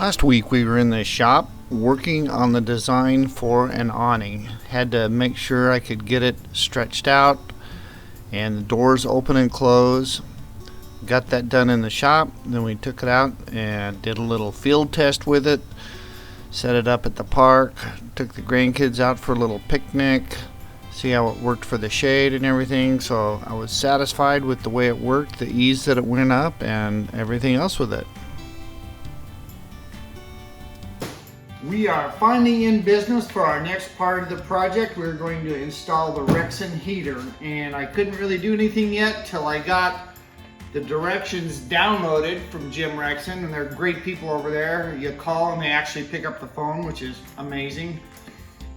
Last week we were in the shop working on the design for an awning. Had to make sure I could get it stretched out and the doors open and close. Got that done in the shop. Then we took it out and did a little field test with it. Set it up at the park. Took the grandkids out for a little picnic. See how it worked for the shade and everything. So I was satisfied with the way it worked, the ease that it went up, and everything else with it. We are finally in business for our next part of the project. We're going to install the Rexon heater, and I couldn't really do anything yet till I got the directions downloaded from Jim Rexon, and they're great people over there. You call and they actually pick up the phone, which is amazing.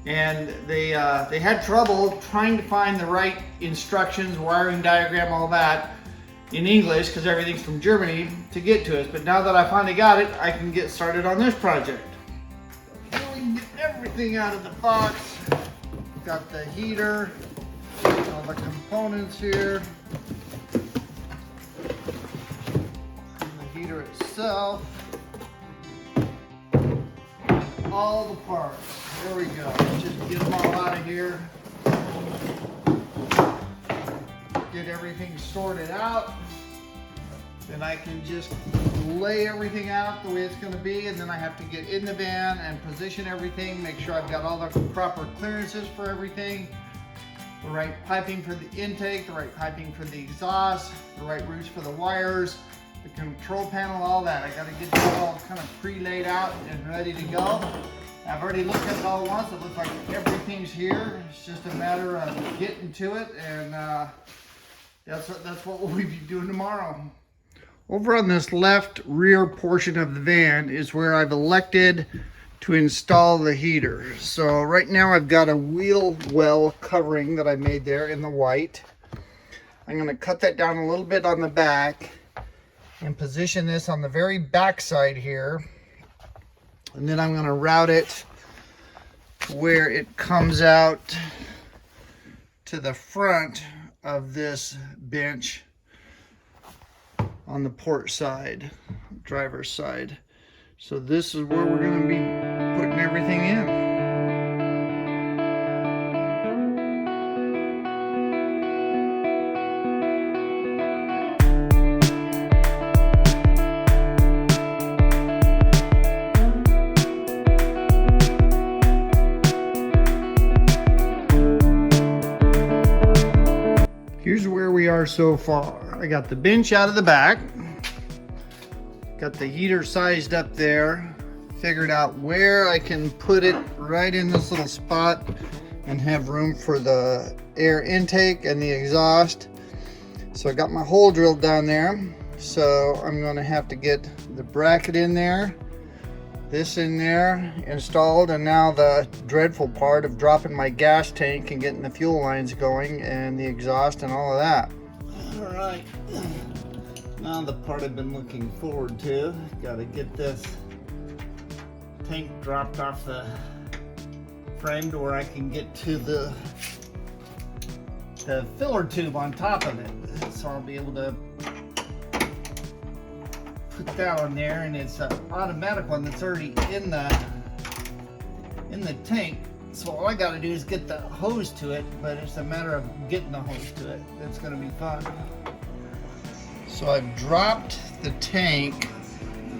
And they had trouble trying to find the right instructions, wiring diagram, all that in English, because everything's from Germany, to get to us. But now that I finally got it, I can get started on this project. Everything out of the box. Got the heater, all the components here, and the heater itself, all the parts. There we go. Let's just get them all out of here. Get everything sorted out. Then I can just lay everything out the way it's going to be, and then I have to get in the van and position everything, make sure I've got all the proper clearances for everything, the right piping for the intake, the right piping for the exhaust, the right routes for the wires, the control panel, all that. I got to get that all kind of pre-laid out and ready to go. I've already looked at it all once. It looks like everything's here. It's just a matter of getting to it, and that's what we'll be doing tomorrow. Over on this left rear portion of the van is where I've elected to install the heater. So right now I've got a wheel well covering that I made there in the white. I'm going to cut that down a little bit on the back and position this on the very back side here. And then I'm going to route it to where it comes out to the front of this bench on the port side, driver's side. So this is where we're going to be putting everything in. Here's where we are so far. I got the bench out of the back, got the heater sized up there, figured out where I can put it right in this little spot and have room for the air intake and the exhaust. So I got my hole drilled down there. So I'm going to have to get the bracket in there, this in there, installed, and now the dreadful part of dropping my gas tank and getting the fuel lines going and the exhaust and all of that. All right, now the part I've been looking forward to. Got to get this tank dropped off the frame to where I can get to the filler tube on top of it. So I'll be able to put that on there, and it's an automatic one that's already in the tank. So all I got to do is get the hose to it, but it's a matter of getting the hose to it. That's going to be fun. So I've dropped the tank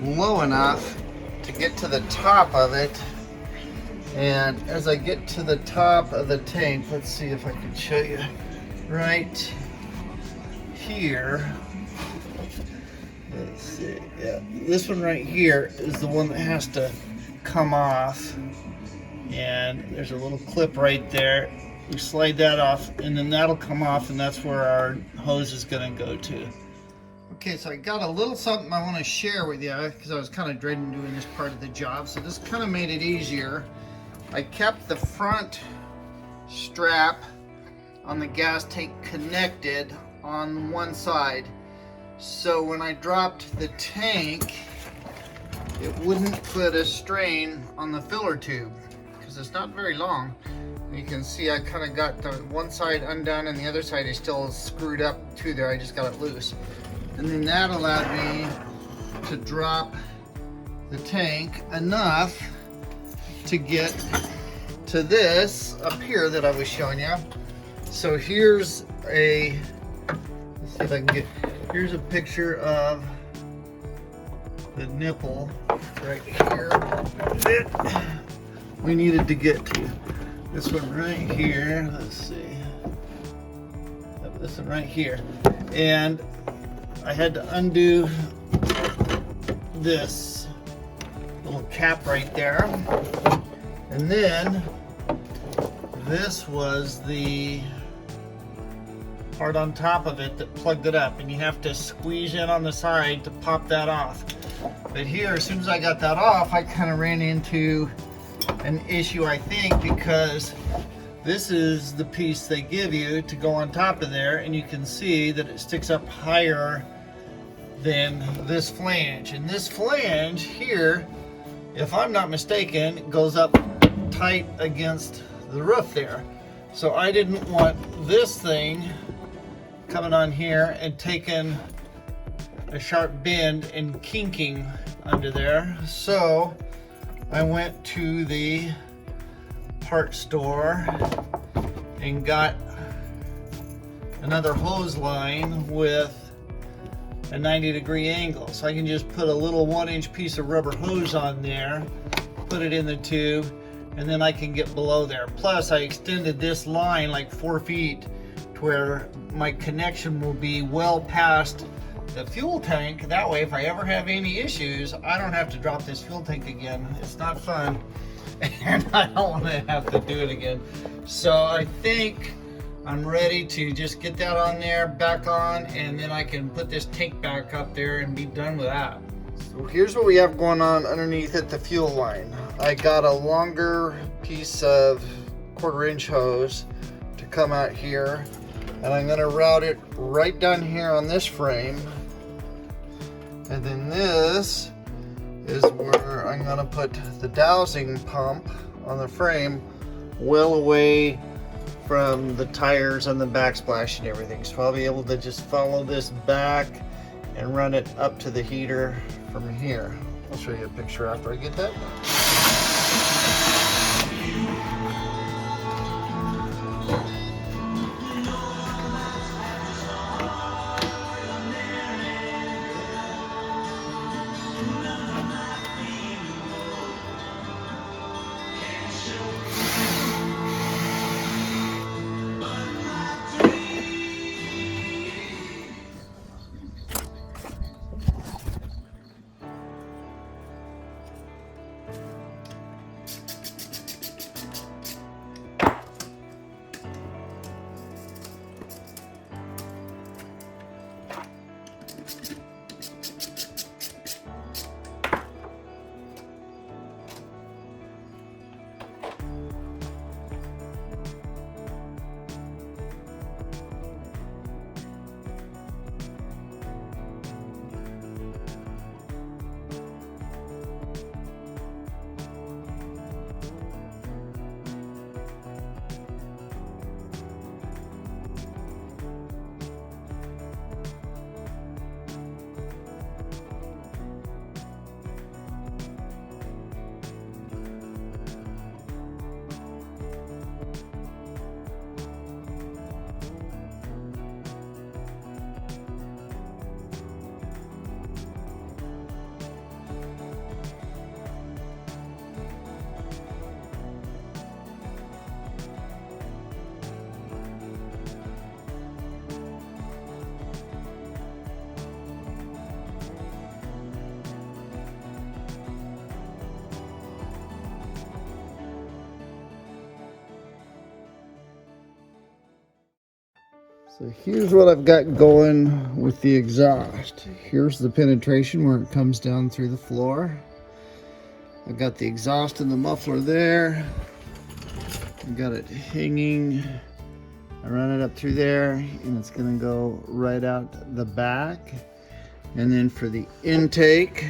low enough to get to the top of it. And as I get to the top of the tank, let's see if I can show you right here. Let's see, yeah, this one right here is the one that has to come off. And there's a little clip right there. We slide that off, and then that'll come off, and that's where our hose is going to go to. Okay, so I got a little something I want to share with you, because I was kind of dreading doing this part of the job, so this kind of made it easier. I kept the front strap on the gas tank connected on one side, so when I dropped the tank, it wouldn't put a strain on the filler tube. It's not very long. You can see I kind of got the one side undone and the other side is still screwed up to there. I just got it loose. And then that allowed me to drop the tank enough to get to this up here that I was showing you. So here's a, let's see if I can get, here's a picture of the nipple right here. We needed to get this one right here. Let's see. This one right here. And I had to undo this little cap right there. And then this was the part on top of it that plugged it up, and you have to squeeze in on the side to pop that off. But here, as soon as I got that off, I kind of ran into an issue, I think, because this is the piece they give you to go on top of there, and you can see that it sticks up higher than this flange. And this flange here, if I'm not mistaken, goes up tight against the roof there. So I didn't want this thing coming on here and taking a sharp bend and kinking under there. So I went to the part store and got another hose line with a 90-degree angle. So I can just put a little 1-inch piece of rubber hose on there, put it in the tube, and then I can get below there. Plus I extended this line like 4 feet to where my connection will be well past the fuel tank. That way, if I ever have any issues, I don't have to drop this fuel tank again. It's not fun, and I don't want to have to do it again. So I think I'm ready to just get that on there, back on, and then I can put this tank back up there and be done with that. So here's what we have going on underneath at the fuel line. I got a longer piece of 1/4-inch hose to come out here, and I'm gonna route it right down here on this frame. And then this is where I'm gonna put the dowsing pump on the frame, well away from the tires and the backsplash and everything. So I'll be able to just follow this back and run it up to the heater from here. I'll show you a picture after I get that done. So here's what I've got going with the exhaust. Here's the penetration where it comes down through the floor. I've got the exhaust and the muffler there. I've got it hanging. I run it up through there, and it's gonna go right out the back. And then for the intake,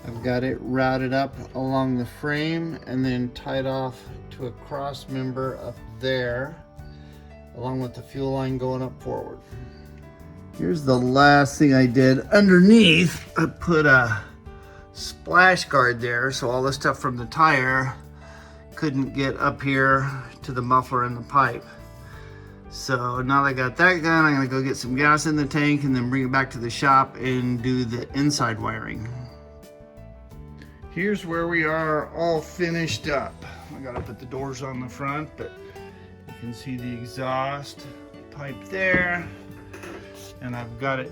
I've got it routed up along the frame and then tied off to a cross member up there, along with the fuel line going up forward. Here's the last thing I did. Underneath, I put a splash guard there, so all the stuff from the tire couldn't get up here to the muffler and the pipe. So now that I got that done, I'm gonna go get some gas in the tank and then bring it back to the shop and do the inside wiring. Here's where we are all finished up. I gotta put the doors on the front, but you can see the exhaust pipe there. And I've got it,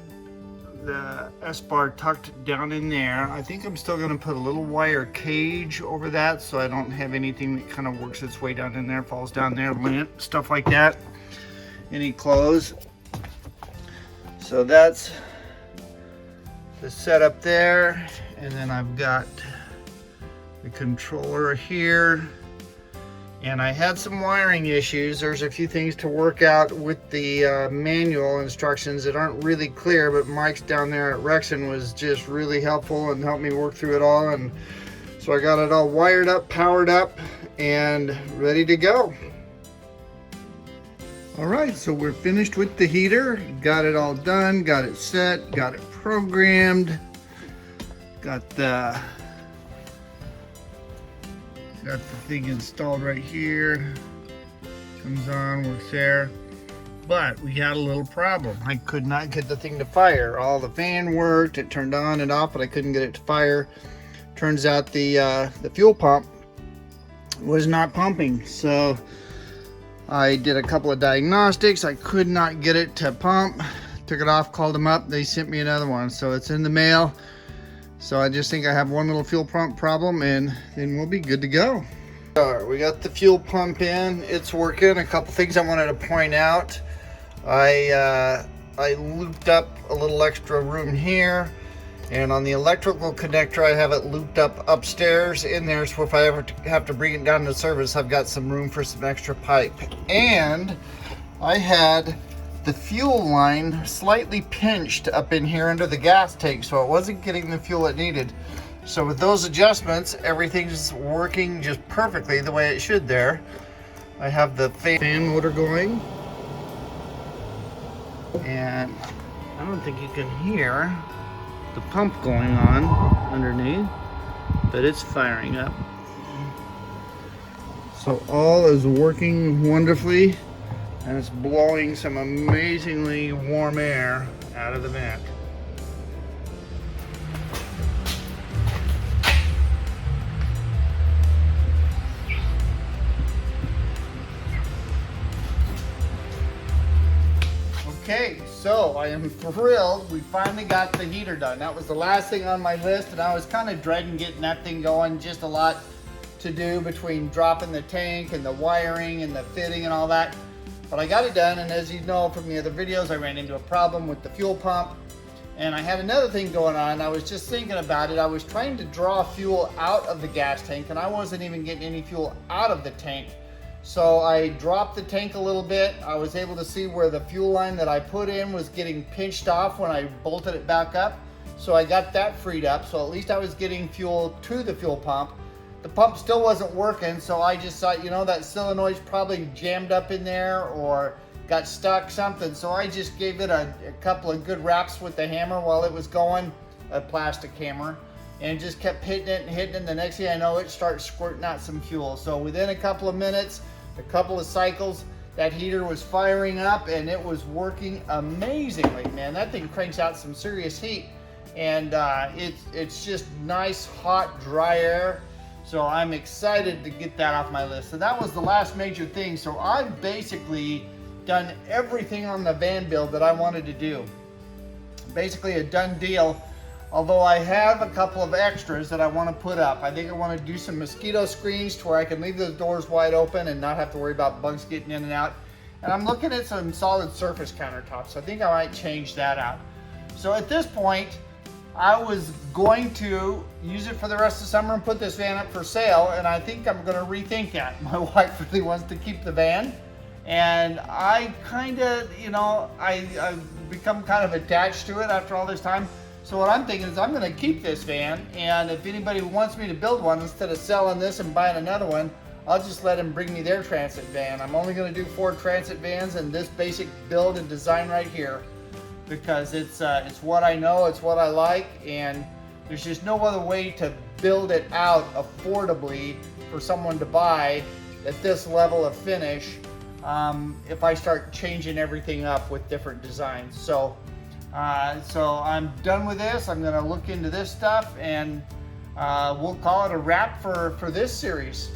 the Espar tucked down in there. I think I'm still gonna put a little wire cage over that so I don't have anything that kind of works its way down in there, falls down there, lint, stuff like that. Any clothes. So that's the setup there. And then I've got the controller here. And I had some wiring issues. There's a few things to work out with the manual instructions that aren't really clear, but Mike's down there at Rexon was just really helpful and helped me work through it all. And so I got it all wired up, powered up, and ready to go. All right, so we're finished with the heater. Got it all done, got it set, got it programmed, got the thing installed right here. Comes on, works there. But we had a little problem. I could not get the thing to fire. All the fan worked, it turned on and off, but I couldn't get it to fire. Turns out the fuel pump was not pumping. So I did a couple of diagnostics. I could not get it to pump. Took it off, called them up. They sent me another one. So it's in the mail. So I just think I have one little fuel pump problem and then we'll be good to go. All right, we got the fuel pump in. It's working. A couple things I wanted to point out. I looped up a little extra room here. And on the electrical connector, I have it looped up upstairs in there, so if I ever have to bring it down to service, I've got some room for some extra pipe. And I had the fuel line slightly pinched up in here under the gas tank, so it wasn't getting the fuel it needed. So with those adjustments, everything's working just perfectly the way it should there. I have the fan motor going. And I don't think you can hear the pump going on underneath, but it's firing up. So all is working wonderfully, and it's blowing some amazingly warm air out of the vent. Okay, so I am thrilled we finally got the heater done. That was the last thing on my list, and I was kind of dreading getting that thing going. Just a lot to do between dropping the tank and the wiring and the fitting and all that. But I got it done, and as you know from the other videos, I ran into a problem with the fuel pump. And I had another thing going on. I was just thinking about it. I was trying to draw fuel out of the gas tank, and I wasn't even getting any fuel out of the tank. So I dropped the tank a little bit. I was able to see where the fuel line that I put in was getting pinched off when I bolted it back up. So I got that freed up. So at least I was getting fuel to the fuel pump. The pump still wasn't working, so I just thought, you know, that solenoid's probably jammed up in there or got stuck, something. So I just gave it a couple of good raps with the hammer while it was going, a plastic hammer, and just kept hitting it and hitting it. And the next thing I know, it starts squirting out some fuel. So within a couple of minutes, a couple of cycles, that heater was firing up and it was working amazingly, man. That thing cranks out some serious heat, and it's just nice, hot, dry air. So I'm excited to get that off my list. So that was the last major thing. So I've basically done everything on the van build that I wanted to do. Basically a done deal. Although I have a couple of extras that I want to put up. I think I want to do some mosquito screens to where I can leave those doors wide open and not have to worry about bugs getting in and out. And I'm looking at some solid surface countertops. So I think I might change that out. So at this point, I was going to use it for the rest of the summer and put this van up for sale, and I think I'm going to rethink that. My wife really wants to keep the van, and I kind of, you know, I've become kind of attached to it after all this time. So what I'm thinking is I'm going to keep this van, and if anybody wants me to build one, instead of selling this and buying another one, I'll just let them bring me their transit van. I'm only going to do 4 transit vans and this basic build and design right here, because it's what I know, it's what I like, and There's just no other way to build it out affordably for someone to buy at this level of finish if I start changing everything up with different designs. So I'm done with this. I'm gonna look into this stuff, and we'll call it a wrap for this series.